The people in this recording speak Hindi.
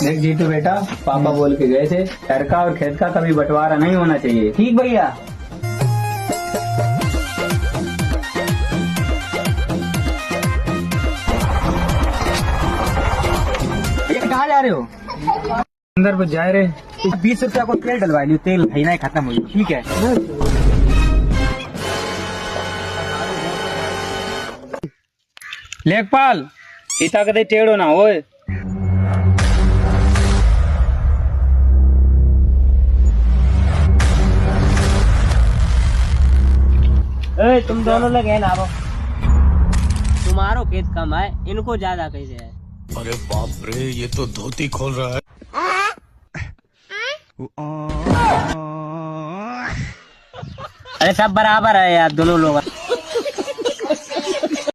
देख जीतू बेटा, पापा बोल के गए थे घर का और खेत का कभी बंटवारा नहीं होना चाहिए। ठीक भैया। ये कहाँ जा रहे हो? अंदर कुछ जाए रे। 20 रुपया को तेल डलवा लियो, तेल महीना ही खत्म हुई। ठीक है। लेखपाल इता कदे टेढ़ो ना होए। ए, तुम दोनों लोग है ना, वो तुम्हारो खेत कम है, इनको ज्यादा कैसे है? अरे बाप रे, ये तो धोती खोल रहा है। अरे सब बराबर है यार, दोनों लोग।